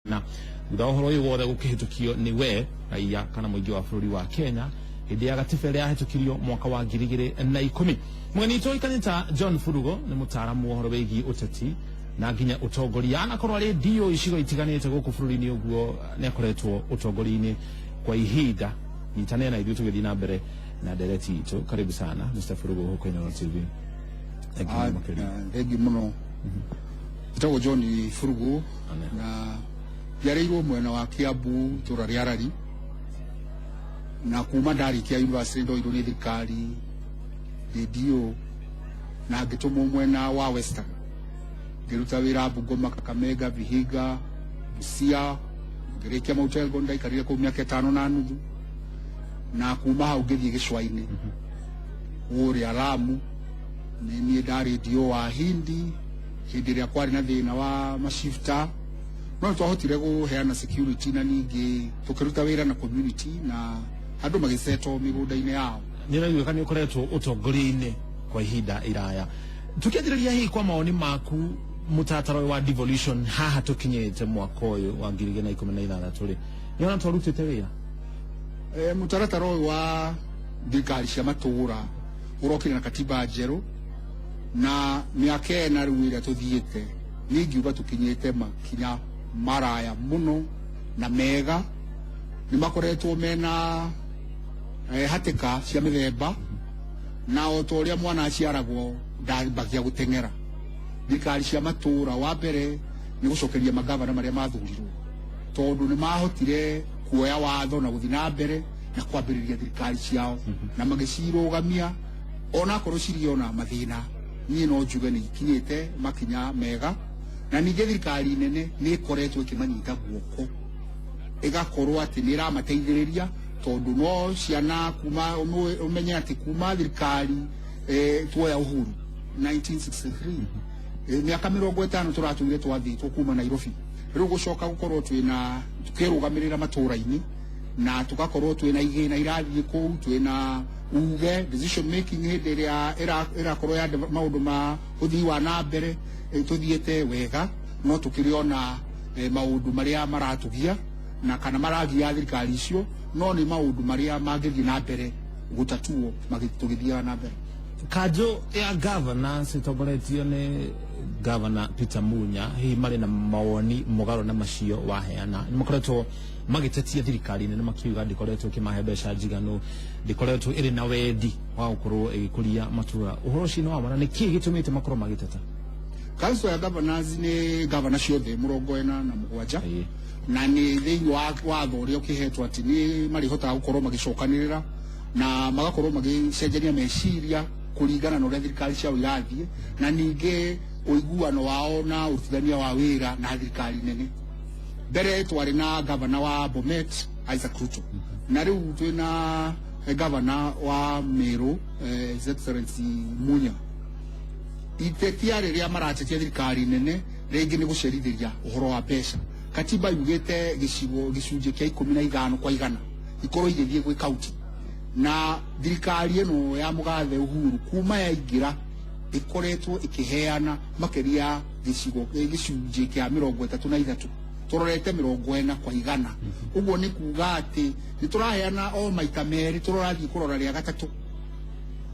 na udahoro uyu wothe gukihitukio ni we raia kana muingi wa bururi wa Kenya hindi ya gatiba ria hitukirio mwaka wa 2010. Mugeni toikanita John Furugo ni mutaaramu wa horo wigi uteti na nginya utongoria anakorwo ari dio icigo itiganite guku bururi-ini uguo ni akoretwo utongoria-ini kwa ihinda nyitane na ithuĩ tũgĩthiĩ na mbere na ndereti itũ. Karibu sana Mr. Furugo huko Inooro TV. Thengi muno. Njĩtagwo John Furugo na njiarĩirwo mwena wa Kiambu itũra ria Rari, na kuma ndarikia university ndoirwo nĩ thirikari ndio na ngĩtũmwo mwena wa Western ngĩruta wĩra Bungoma, Kakamega, Vihiga, Busia, ngĩrĩkia Mount Elgon ndaikarire kũu mĩaka 5 na nuthu, na kuma hau ngĩthiĩ gĩcũa-inĩ ũrĩa Lamu. Nĩ ndarĩ dio wa Hindi hĩndĩ ĩrĩa kwarĩ na thĩna wa mashifta, no twahotire kũheana security na ningĩ tũkĩruta wĩra na community na andũ magĩsetwo mĩgũnda-inĩ yao. Nĩraigua nĩ ũkoretwo ũtongoria-inĩ kwa ihinda iraya. Tukianjĩrĩria hihi kwa maoni maku mutatara wa devolution haha tukinyĩte mwaka ũyũ wa 2016 rĩ, nĩona twarutĩte wĩra? Mutaratara ũyũ wa thirikari cia matũũra ũrokire na katiba njerũ, na mĩaka ĩna rĩu ĩrĩa tũthiĩte nĩ ingiuga tũkinyĩte makinya maraya mũno na mega. Nĩ makoretwo mena hatĩka cia mĩthemba, na o ta ũrĩa mwana aciaragwo ndambagia gũteng'era. Thirikari cia matũũra wa mbere nĩ gũcokeria magavana marĩa mathurirwo, tondũ nĩ mahotire kuoya watho na gũthiĩ na mbere na kwambĩrĩria thirikari ciao na magĩcirũgamia ona akorwo ciriona mathĩna. Niĩ no njuge nĩ ikinyĩte makinya mega, na ningĩ thirikari nene nĩ ĩkoretwo ĩkĩmanyita guoko, ĩgakorwo atĩ nĩ ĩramateithĩrĩria, tondũ no ciana kuma ũmenye atĩ kuma thirikari tuoya uhuru 1963 miaka 50 tũratũire twathĩtwo kuma Nairobi. Rĩu gũcoka gũkorwo twĩna tukĩrũgamĩrĩra matũũra-inĩ na tugakorwo twĩna igĩna irathiĩ kũu, twĩna uge decision making hĩndĩ ĩrĩa ĩrakorwo ya maũndũ ma ũthii wa na mbere tũthiĩte wega, no tũkĩrĩona maũndũ marĩa maratũgia na kana maragia thirikari icio, no nĩ maũndũ marĩa mangĩthiĩ na mbere gũtatuo tũgĩthiaga na mbere. Kanjũ ya governor citongoretio nĩ Governor Peter Munya, hihi marĩ na mawoni mũgarũ na macio waheana. Nĩ makoretwo magĩtetia thirikari nene makiuga ndĩkoretwo ĩkĩmahe mbeca njiganu, ndĩkoretwo ĩrĩ na wendi wa gũkorwo ĩgĩkũria matũũra. Ũhoro ũcio nĩ wa ma, nĩ kĩĩ gĩtũmĩte makorwo magĩteta? Council ya governors nĩ governor ciothe 47 na nĩ thĩinĩ wa watho ũrĩa ũkĩhetwo atĩ nĩ marĩhotaga gũkorwo magĩcokanĩrĩra na magakorwo magĩcenjania meciria kũringana na ũrĩa thirikari ciao irathiĩ, na ningĩ ũiguano wao na ũrutithania wa wĩra na thirikari nene. Mbere twarĩ na governor wa Bomet Isaac Ruto, na rĩu twĩna governor wa Meru His Excellency Munya. Itetia rĩrĩa maratetia thirikari nene rĩngĩ nĩ gũcerithĩria ũhoro wa mbeca. Katiba yugĩte gĩcunjĩ kĩa 15 kwa igana ikorwo igĩthiĩ gwĩ kaunti, na thirikari ĩno ya mũgathe Uhuru kuma yaingĩra ĩkoretwo ĩkĩheana makĩria gĩcunjĩ kĩa 33 tũrorete 40 kwa igana. Ũguo nĩ kuga atĩ nĩ tũraheana o maita merĩ, tũrathiĩ kũrora rĩa gatatũ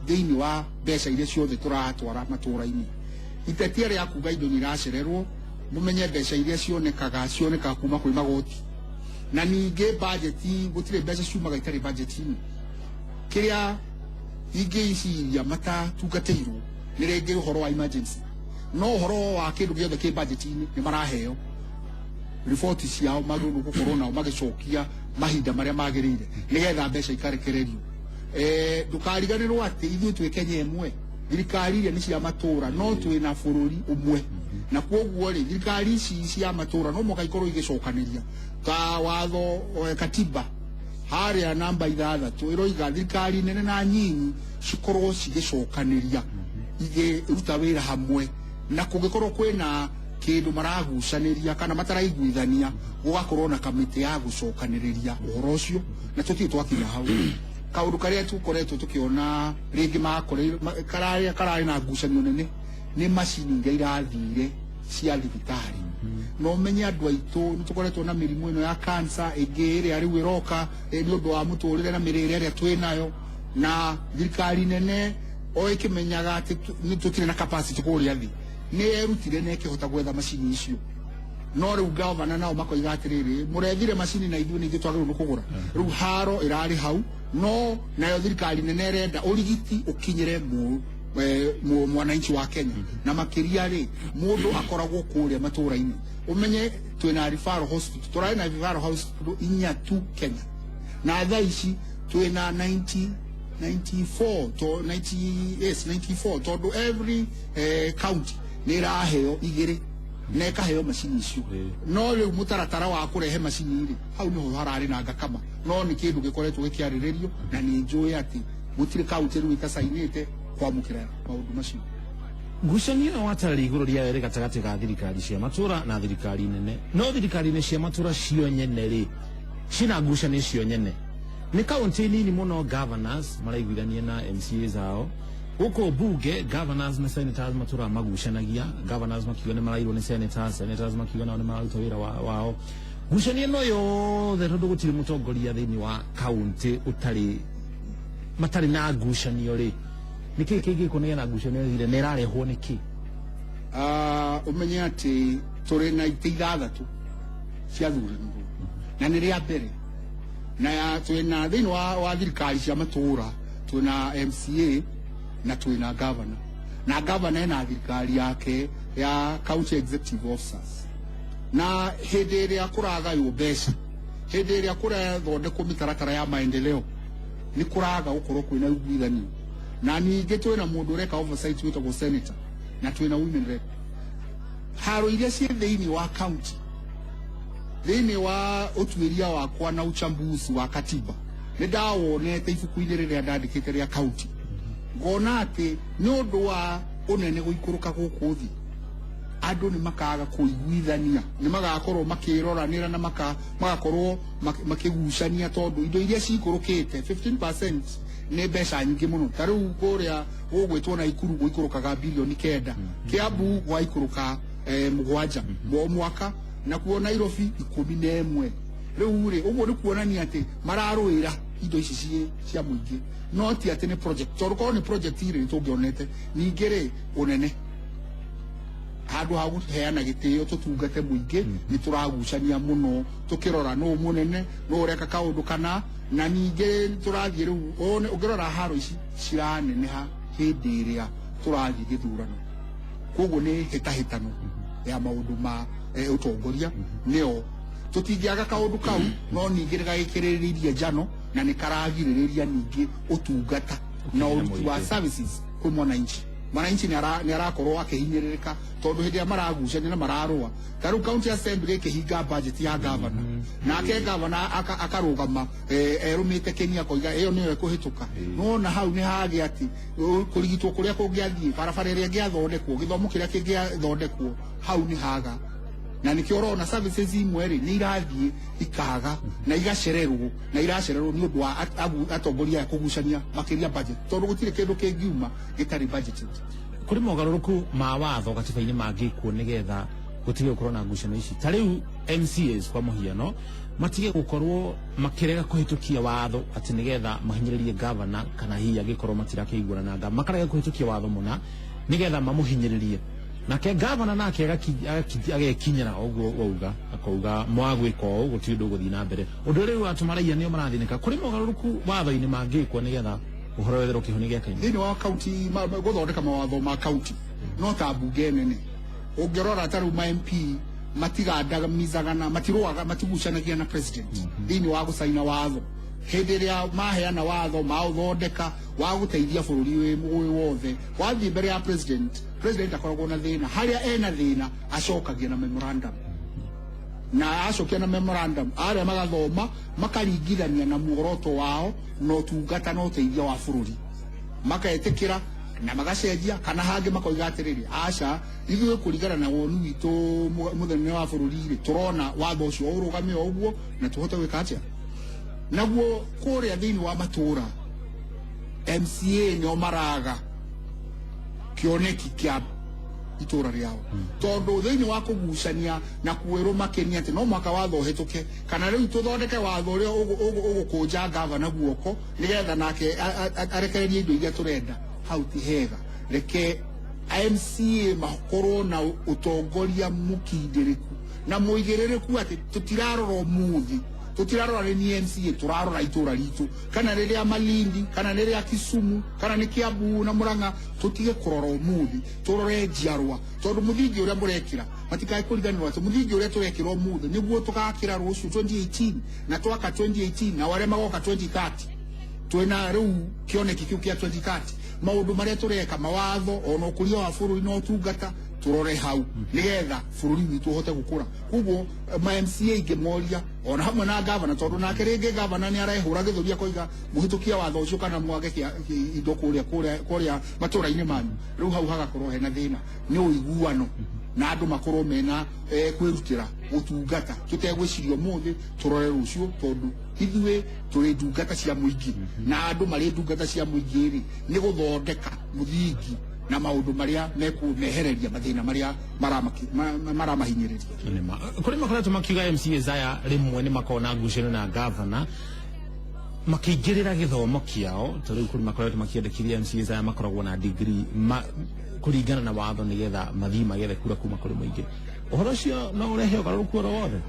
thĩinĩ wa mbeca iria ciothe tũratwara matũũra-inĩ. Itetia rĩa kuga indo nĩ iracererwo, mũmenye mbeca iria cionekaga kuma kwĩ magoti, na ningĩ bajeti gũtirĩ mbeca ciumaga itarĩ bajeti-inĩ. Kĩrĩa ingĩciria matatungatĩirwo nĩ rĩngĩ ũhoro wa emergency, no ũhoro wa kĩndũ gĩothe kĩ bajeti-inĩ nĩ maraheo riboti ciao magĩrĩirwo gũkorwo nao magĩcokia mahinda marĩa magĩrĩire nĩgetha mbeca ikarekererio. Ndũkariganĩrwo atĩ ithuĩ twĩ Kenya ĩmwe, thirikari iria nĩ cia matũũra no twĩna bũrũri ũmwe, na kwoguo rĩ thirikari ici cia matũũra no mũhaka ikorwo igĩcokanĩria ta watho katiba harĩa namba 6 ĩroiga thirikari nene na nyinyi cikorwo cigĩcokanĩria igĩruta wĩra hamwe, na kũngĩkorwo kwĩna kĩndũ maragucanĩria kana mataraiguithania gũgakorwo na kamĩtĩ ya gũcokanĩrĩria ũhoro ũcio, na tũtirĩ twakinya hau. Kaũndũ karĩa tũkoretwo tũkĩona rĩngĩ kararĩ na ngucanio nene nĩ macini iria irathire cia thibitarĩ. no menya andu aitu nitukoretwo na mirimu ino ya cancer ĩngĩ riu iroka ni undu wa muturire na mirire ria twinayo na thirikari nene o ikimenyaga ati nitutire na capacity kuria thi ni erutire na ikihota gwetha macini icio no riu governor nao makoiga atiriri murethire macini na ithuĩ ningĩ twagĩrĩirwo kũgũra riu haro irari hau no nayo thirikari nene renda urigiti ukinyire mwananchi wa Kenya na makiria ri mundu akoragwo kuria matũra-inĩ umenye twina referral hospital turai na referral hospital inya tu Kenya na thaa ici twina 94 tondu every county ni raheo igiri na ikaheo macini icio no riu mutaratara wa kurehe macini ri hau niho harari na ngakama no ni kindu gikoretwo gikiariririo na ni njui ati gutire county riu itasainite kwamukira maundu macio ngucanio watarĩ igũrũ rĩa werĩ gatagatĩ ga thirikari cia matũra na thirikari nene no thirikari-inĩ cia matũra cio nyene rĩ cina ngucanio cio nyene nĩ kaunti nini mũno governors maraiguithanie na MCAs ao gũkũ bunge governors na senators matũra magucanagia governors makiuga nĩ marairwo nĩ senators makiuga nao nĩ mararuta wĩra wao ngucanio no yothe tondũ gũtirĩ mũtongoria thĩinĩ wa kaunti matarĩ na ngucanio rĩ niki kiki kunena ngucanio ile nerarehwo niki umenye ati turi na itithathatu cia thurano na nĩ rĩa mbere na twina thĩinĩ wa thirikari cia matũra twina MCA na twina governor na governor ena thirikari yake ya county executive officers na hĩndĩ ĩrĩa kũragaywo mbeca hĩndĩ ĩrĩa kũrathondekwo mĩtaratara ya maendeleo nĩ kũraga gũkorwo kwĩna ũiguithanio na ningĩ twina mundu ureka oversight witagwo senator na twina women rep haro iria ciĩ thĩinĩ wa county thĩinĩ wa ũtuĩria wakwa na uchambuzi wa katiba nĩ ndawonete ibuku-inĩ rĩrĩa ndandĩkĩte rĩa county ngona atĩ nĩ ũndũ wa ũnene gũikũrũka gũkũ thĩ andũ nĩ makaga kũiguithania nĩ magakorwo makĩroranĩra na magakorwo makĩgucania tondũ indo iria cikũrũkĩte 15% nĩ mbeca nyingĩ mũno ta rĩu kũrĩa ũgwĩtwo na ikuru gũikũrũkaga bilioni 9 Kiambu gwaikũrũka 7 mwaka na kuo Nairobi 11 rĩu rĩ ũguo nĩ kuonania atĩ mararũĩra indo ici cia mũingĩ no ti atĩ nĩ project tondũ korwo nĩ project irĩ tũngĩonete ningĩ rĩ ũnene handũ ha gũheana gĩtĩo tũtungate mũingĩ nĩ tũragucania mũno tũkĩrora nũ mũnene nũ ũreka kaũndũ kana na ningĩ tũrathiĩ rĩu ũngĩrora haro ici ciraneneha hĩndĩ ĩrĩa tũrathiĩ gĩthurano koguo nĩ hĩtahĩtano ya maũndũ ma ũtongoria nĩo tũtingĩaga kaũndũ kau no ningĩ nĩgagĩkĩrĩrĩirie njano na nĩ karagirĩrĩria ningĩ ũtungata na ũruti wa services kwĩ mwananchi nĩ arakorwo akĩhinyĩrĩrĩka tondũ hĩndĩ ĩrĩa maragucania na mararũa ta rĩu county assembly ĩkĩhinga budget ya governor nake governor akarũgama erũmĩte Kenya akoiga ĩyo nĩyo ĩkũhĩtũka no na hau nĩ hagĩa atĩ kũrigitwo kũrĩa kũngĩathiĩ barabara ĩrĩa ĩngĩathondekwo gĩthomo kĩrĩa kĩngĩathondekwo hau nĩ haga na nĩkĩo ũrona services imwe rĩ nĩ irathiĩ ikaga na igacererwo na iracererwo nĩ ũndũ wa atongoria kũgucania makĩria budget tondũ gũtirĩ kĩndũ kĩngiuma gĩtarĩ budgeted kuri mogarũrũku ma watho gatiba-inĩ mangĩkwo nĩgetha gũtige gũkorwo na ngucanio ici ta rĩu MCAs kwa mũhiano matige gũkorwo makĩrega kũhĩtũkia watho atĩ nĩgetha mahinyĩrĩrie governor kana hihi angĩkorwo matirakĩiguana na makarega kũhĩtũkia watho mũna nĩgetha mamũhinyĩrĩrie nake governor nake agakinyĩra ũguo wauga akauga mwagwĩka ũũ gũtirĩ ũndũ ũgũthiĩ na mbere ũndũ ũrĩa watũma raia nĩo marathĩnĩka kũrĩ mogarũrũku watho-inĩ mangĩkwo nĩgetha ũhoro wetherwo kĩhonia gĩa Kenya thĩinĩ wa county gũthondeka mawatho ma county no ta mbunge nene ũngĩrora ta rĩu ma MP matigandamizagana matigucanagia na president thĩinĩ wa gũcaina watho hĩndĩ ĩrĩa maheana watho maũthondeka wa gũteithia bũrũri wĩ wothe wathiĩ mbere ya president akoragwo na thĩna harĩa ena thĩna acokagia na memorandum na acokia na memorandum arĩa magathoma makaringithania na muoroto wao na ũtungata na ũteithio wa bũrũri maketĩkĩra na magacenjia kana hangĩ makoiga atĩrĩrĩ aca ithuĩ kũringana na woni witũ mũthenya wa bũrũri tũrona watho ũcio ũrũgame ũguo na tũhote gwĩka atĩa naguo kũrĩa thĩinĩ wa matũra MCA nĩo maraga kĩoneki kĩa itura riao tondu thiini wa kugucania na kwiro makenia ati no mwaka watho hituke kana riu tuthondeke watho ria ugukunja gavana guoko nigetha nake arekererie indo iria turenda hau ti hega reke MCA makorwo na utongoria mukindiriku na muigiririku ati tutirarora umuthi tutirarora ni MCA turarora itura ritu kana riria Malindi kana riria Kisumu kana ni Kiambu na Murang'a tutige kurora umuthi turore njiarwa tondu muthingi uria murekira matikae kuriganirwa ati muthingi uria turekira umuthi niguo tukakira rucio 2018 na twaka 2018 na wale magoka 2030 twena riu kioneki kiu kia 2030 maundu maria tureka mawatho ona ukuria wa bururi no tungata turore hau nigetha bururi witu hote gukura kuguo ma MCA ingemoria ona hamwe na governor tondu nake ringi governor ni arehura githuria koiga muhitukia watho ucio kana mwage indo kuria matura-ini manyu riu hau hagakorwo hena thina ni uiguano na andu makorwo mena kwirutira gutungata tutegwicirio muthi turore rucio tondu ithuĩ tũrĩ ndungata cia mũingĩ na andũ marĩ ndungata cia mũingĩ rĩ nĩ gũthondeka mũthingi na maũndũ marĩa mekumehereria mathĩna marĩa maramahinyĩrĩria kũrĩ makoretwo makiuga MCA Zaya rĩmwe nĩ makona ngucanio na governor makĩingĩrĩra gĩthomo kĩao ta rĩu kũrĩ makoretwo makĩendekithia MCA Zaya makoragwo na degree kũringana na watho nĩgetha mathiĩ magethe kura kuma kũrĩ mũingĩ ũhoro ũcio no ũrehe ũgarũrũku oro wothe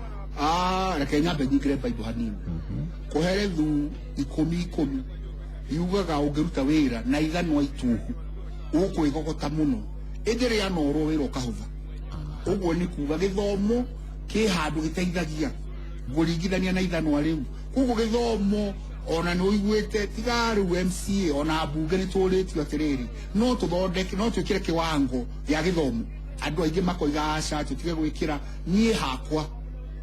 reke nyambe nyingĩre Bible hanini kuhere thu 10 yugaga ũngĩruta wĩra na ithanwa ituhu ũkwĩgogota mũno ĩndĩ rĩa norwo wĩra ũkahũtha ũguo nĩ kuga gĩthomo kĩ handũ gĩteithagia kũringithania na ithanwa rĩu koguo gĩthomo ona nĩ ũiguĩte tiga rĩu MCA ona mbunge nĩ tũrĩtio atĩrĩrĩ no tũthondeke no twĩkĩre kĩwango gĩa gĩthomo andũ aingĩ makoiga aca tũtige gwĩkĩra niĩ hakwa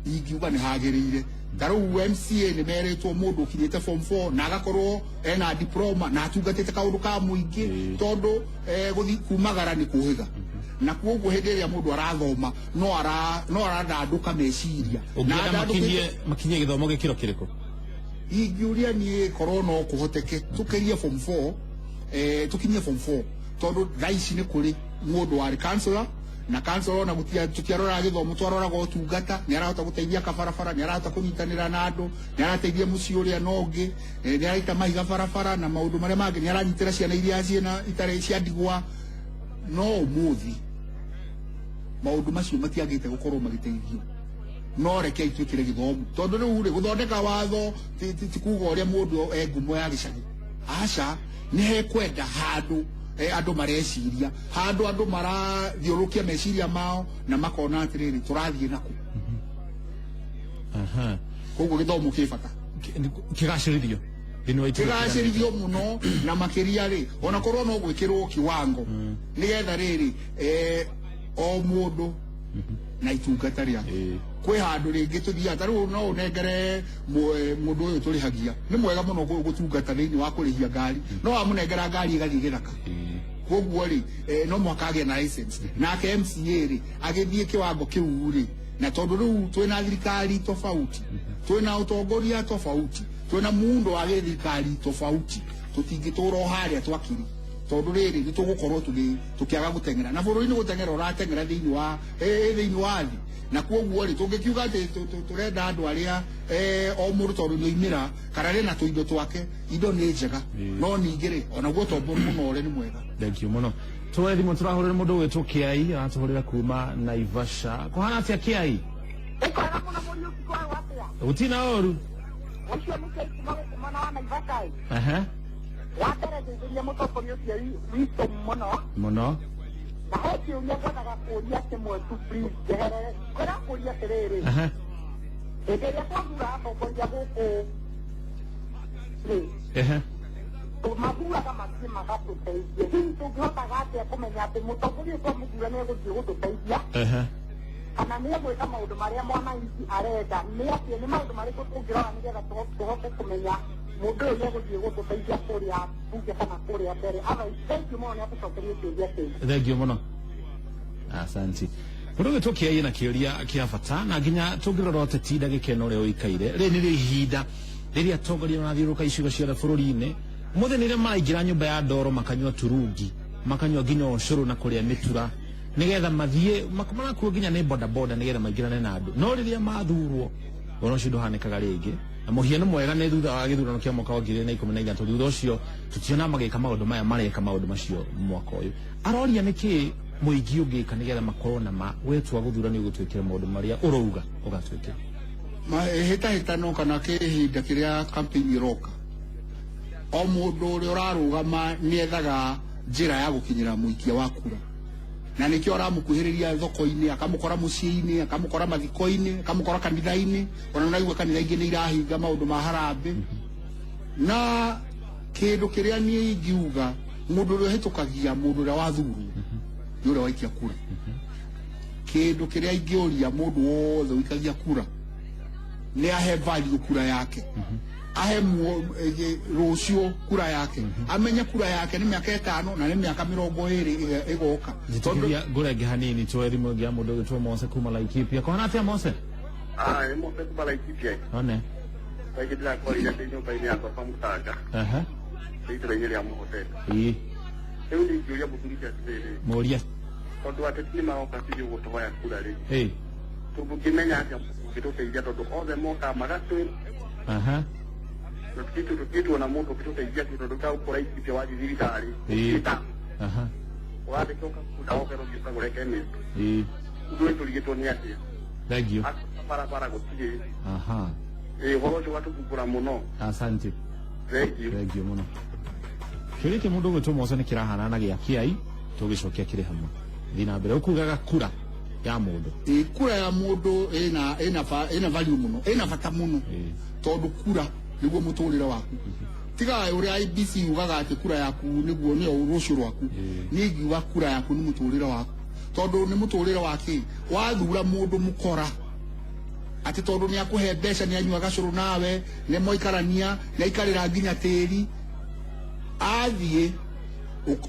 ingiuga nĩ hagĩrĩire tarau MCA nĩ merĩtwo mũndũ ũkinyĩte form 4 na agakorwo ena diploma na atungatĩte kaũndũ ka mũingĩ tondu gũthiĩ kumagara nĩ kũhĩga na kuoguo hĩndĩ ĩrĩa mũndũ arathoma no arandandũka meciria na makinyie gĩthomo gĩkĩro kĩrĩkũ ingiuria niĩ korwo no kũhoteke tũkĩrie form 4 tũkinyie form 4 tondu thaa ici nĩ kũrĩ mũndũ warĩ councillor na councillor na tutiarora githomo twaroraga utungata ni arahota guteithia kabarabara ni arahota kunyitanira na andu ni arateithia muci uria nongi ni araita mahiga barabara na maundu maria mangi ni aranyitira ciana iria ciena itare cia ndigwa no muthi maundu macio matiagite gukorwo magiteithio no reke itwikire githomo tondu riu ri guthondeka watho tikuga uria mundu ngumo ya gicagi aca ni hekwenda handu andu mareciria handu andu marathiurukia meciria mao na makona atiriri turathie naku koguo githomo kibata kigacirithio kigacirithio muno na makiria ri ona korwo no gwikirwo kiwango nigetha riri o mundu na itungata riake kwi handu ringi tuthia taru no unengere mundu uyu turihagia ni mwega muno gutungata thiini wa kurihia ngari no amunengera ngari igathie githaka koguo ri no mwakagia na license nake MCA ri agithie kiwango kiu ri na tondu riu twina thirikari tofauti twina utongoria tofauti twina mundu wa thirikari tofauti tutingituro haria twakiri tondu riri ni tugukorwo tukiaga gutengera na bururi ni gutengera uratengera thiini wa thi na kuoguo ri tungikiuga ati turenda andu aria o mundu tondu ni imira kana rina tuindo twake indo ni njega no ningiri ona guo tombo muno ore ni mwega thank you muno twethi mo turahurira mundu wetwo Kiai aratuhurira kuma Naivasha kuhana atia Kiai ukora muno muri ukikwa watia utina oru ucio muke kuma na Naivasha wambere ndĩrĩa mũtongoria ũcio witũ mũno na hĩndĩ ũrĩa ngwethaga kũũria kĩmwe tu please njeherere kwĩra kũũria atĩrĩrĩ hĩndĩ ĩrĩa twathura atongoria gũkũ mathuraga mathiĩ magatũteithie hihi tũngĩhotaga atĩa kũmenya atĩ mũtongoria ũcio mũthura nĩ egũthiĩ gũtũteithia kana nĩ egwĩka maũndũ marĩa mwananchi arenda nĩ atĩ nĩ maũndũ marĩkũ tũngĩrora nĩgetha tũhote kũmenya mundu uyu egũthiĩ gũtũteithia kũrĩa bunge kana kũrĩa mbere thank you mũno nĩ atũcokerie kĩũria kĩu thank you mũno asante mundu wetwo Kiai na kĩũria kĩa bata na nginya tũngĩrora ũteti ndagĩka ĩno ũrĩa ũikaire rĩrĩ nĩrĩo ihinda rĩrĩa atongoria marathiũrũrũka icigo ciothe bũrũri-inĩ mũthĩ nĩrĩa maraingĩra nyũmba ya ndoro makanyua turungi makanyua nginya ũcũrũ na kũrĩa mĩtura nigetha mathie makomana ku nginya ne boda boda nigetha maigirane na andu no riria mathurwo ono cindo hanikaga ringi na muhiano mwega ne thutha wa githurano kia mwaka wa 2013 thutha ucio tutiona magika maundu maya mareka maundu macio mwaka uyu aroria niki muigi ungika nigetha makorwo na wetwa guthurano gutwikira maundu maria urouga ugatwikira hita no kana kihinda kiria campaign iroka o mundu uri urarugama niethaga njira ya gukinyira muikia wa kura na nikio aramukuhiriria thoko-ini akamukora mucii-ini akamukora mathiko-ini akamukora kanitha-ini ona unaigua kanitha ingi ni irahinga maundu ma harambe na kindu kiria ni ingiuga mundu uri hitukagia mundu uri wathuru ni uri waikia kura kindu kiria ingiuria mundu wothe wikagia kura ni ahe value kura yake ahe rucio kura yake amenya kura yake ni miaka 5 na ni miaka 20 igoka nditukiria ngurenge hanini tweri mwe ya mundu gitwo Mose kuma Laikipia kona atia Mose Mose kuma Laikipia one Laikipia kwa ile nyumba ile yako pamutaka ndio ile ya hotel leo ni ndio ya butulisha tele moria tondu ateti maoka sije gutoya kura ri tubukimenya ati kituteithia tondu othe moka magatwe kitu na mundu kituteithia tondu ka ukora ikite wa thirikari wale toka kudaokero gitagureke ni ndio tuligitwo ni ati thank you para gutije horo watu kukura muno asante thank you muno kirike mundu gitwo Mose ni kirahana na gia kiai tugicokia kire hamwe thina mbere ukugaga kura ya mundu kura ya mundu ena value muno ena bata muno tondu kura niguo muturire waku tiga uri IBC ugaga ati kura yaku niguo ni urucio rwaku nigiuga kura yaku ni muturire waku tondu ni muturire wake wathura mundu mukora ati tondu ni akuhe mbeca ni anyuaga curu nawe ni moikarania na ikarira nginya tiri athie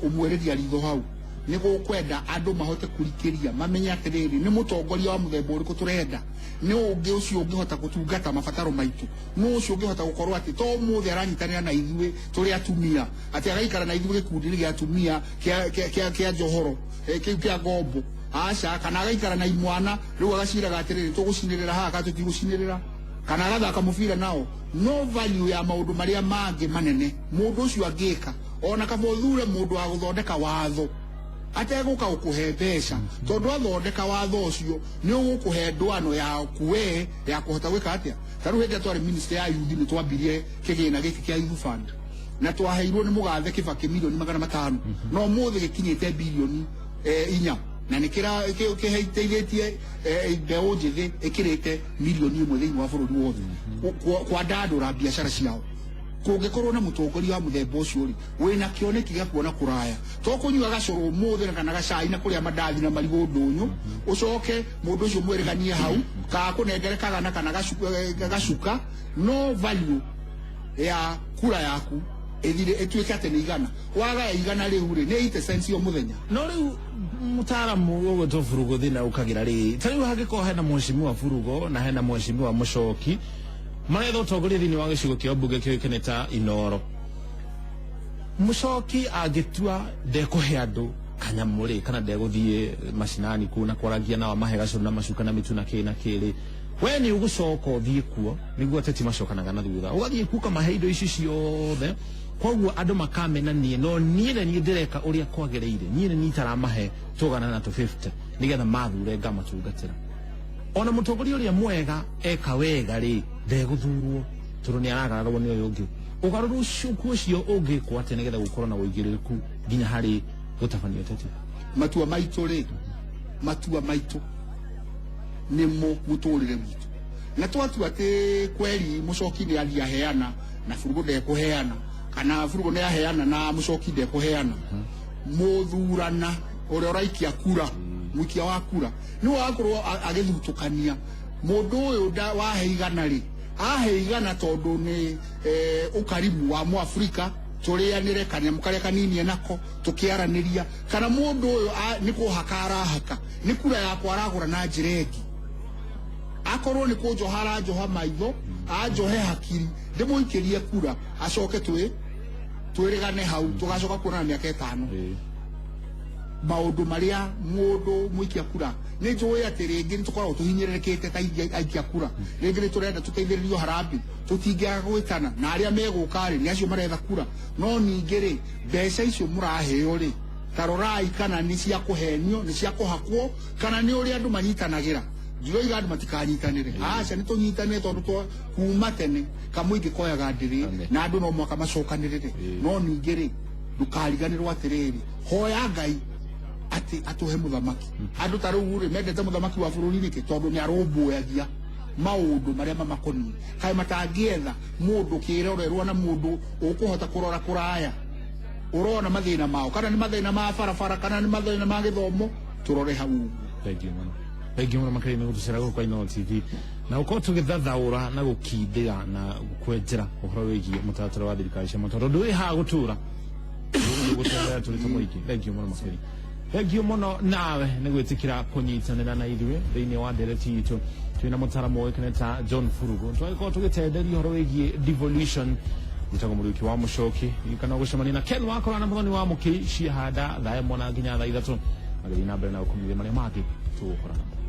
umwereria ritho hau nigo kwenda andu mahote kurikiria mamenye atiriri ni mutongoria wa muthemba uriku turenda ni ungi ucio ungihota gutungata mabataro maitu no ucio ungihota gukorwo ati to muthe aranyitanira na ithuĩ turi atumia ati agaikara na ithuĩ gikundi gia atumia kia njohoro kiu kia ngombo aca kana agaikara na imwana riu agaciraga atiriri tugucinirira haha tutigucinirira kana agathaka mubira nao no value ya maundu maria mangi manene mundu ucio angika ona kaba uthure mundu wa guthondeka watho ateguka ukuhe mbeca tondu athondeka watho ucio ni ugukuhe ndwano ya kuwe ya kuhota gwika atia taru hindi twari minister ya youth ni twambirie kigina giki kia youth fund na twaheirwo ni mugathe Kibaki milioni 500 no muthe gikinyite bilioni 4 na nikira kiheiteithĩtie mbeu njithi ikirite milioni 1 thĩinĩ wa bũrũri wothe kwa ndandũra biacara ciao kungikorwo na mutongoria wa muthemba ucio ri wina kioneki gia kuona kuraya to kunyuaga curu muthe kana gacai na kuria mandathi na marigo ndunyu ucoke mundu ucio mwereganie hau ka kunengerekaga na kana gacuka no value ya kura yaku ethire etuike ate ni igana waga igana riu ri ni ite sense yo muthenya no riu mutaaramu wo to Furugo thina ukagira ri tariu hagiko hena mheshimiwa Furugo na hena mheshimiwa Muchoki maretha utongoria thini wa gicigo kia mbunge kioikene ta Inoro Muchoki agitua ndekuhe andu kanyamuri kana ndeguthie macinani kuna kwaragia na mahe gacuru na macuka na mitu na kiri we ni ugucoka uthie kuo niguo ateti macokanaga na thutha ugathie kuka mahe indo ici ciothe koguo andu makamena nie no nie ni ndireka uria kwagereire nie ni itaramahe tugana na 250 nigetha mathure ngamatungatira ona mutongoria uria mwega eka wega ri ndeguthurwo turu ni aragararwo ni uyu ungi ugaruru ucio ungi kwate nigetha gukorwo na uigiriku nginya hari gutafanio tete matua maitu ri matua maitu nimo muturire witu na twatua ati kweli Muchoki ni aliaheana na Furugo ndekuheana kana Furugo ni aheana na Muchoki ndekuheana muthurana uria uraikia kura mukia wa kura ni wakorwo agithutukania mundu uyu wahe igana ri ahe igana tondu ni ukarimu wa Muafrika turianire kana mukare kanini nako tukiaraniria kana mundu uyu ni kuhakara haka ni kura yakwa aragura na njireki akorwo ni kunjohara njoha maitho anjohe hakiri ndimuikirie kura acoke twirigane hau tugacoka kuona miaka 5 maundu maria mundu muikia kura ni njui ati ringi ni tukoragwo tuhinyiririkite ta aikia kura ringi ni turenda tuteithiririo harambi tutingiaga gwitana na aria meguka ri ni acio maretha kura no ningi ri mbeca icio muraheo ri tarorai kana ni cia kuhenio ni cia kuhakwo kana ni uri andu manyitanagira ndiroiga andu matikanyitanire aca ni tunyitanire tondu twa kuma tene kamuingi koyaga ndiri na andu no mwaka macokanirire no ningi ri ndukariganirwo atiriri hoya Ngai ati atuhe muthamaki andu taru ri mendete muthamaki wa bururi niki tondu ni arumbuyagia maundu maria mamakoni kai matangietha mundu kirorerwa na mundu ukuhota kurora kuraya urona mathina mao kana ni mathina ma barabara kana ni mathina ma githomo turore hau. Thank you makari ni gutucera kwa Ino TV na uko tugithathaura na gukindira na kwenjera uhoro wigie mutaratara wa thirikari cia matora ndui ha gutura gutera turi tumuiki. Thank you makari. Thank you muno nawe ni gwitikira kunyitanira na ithuĩ thĩinĩ wa ndereti itu twina mutaramu wekaneta John Furugo twako tugitenderia uhoro wigie devolution mutago muruki wa mucoki ikana gucemania na Ken wako na muthoni wa muki ciahanda thae mwana nginya thaa 3 magari na mbere na ukumithia maria mangĩ tukorana.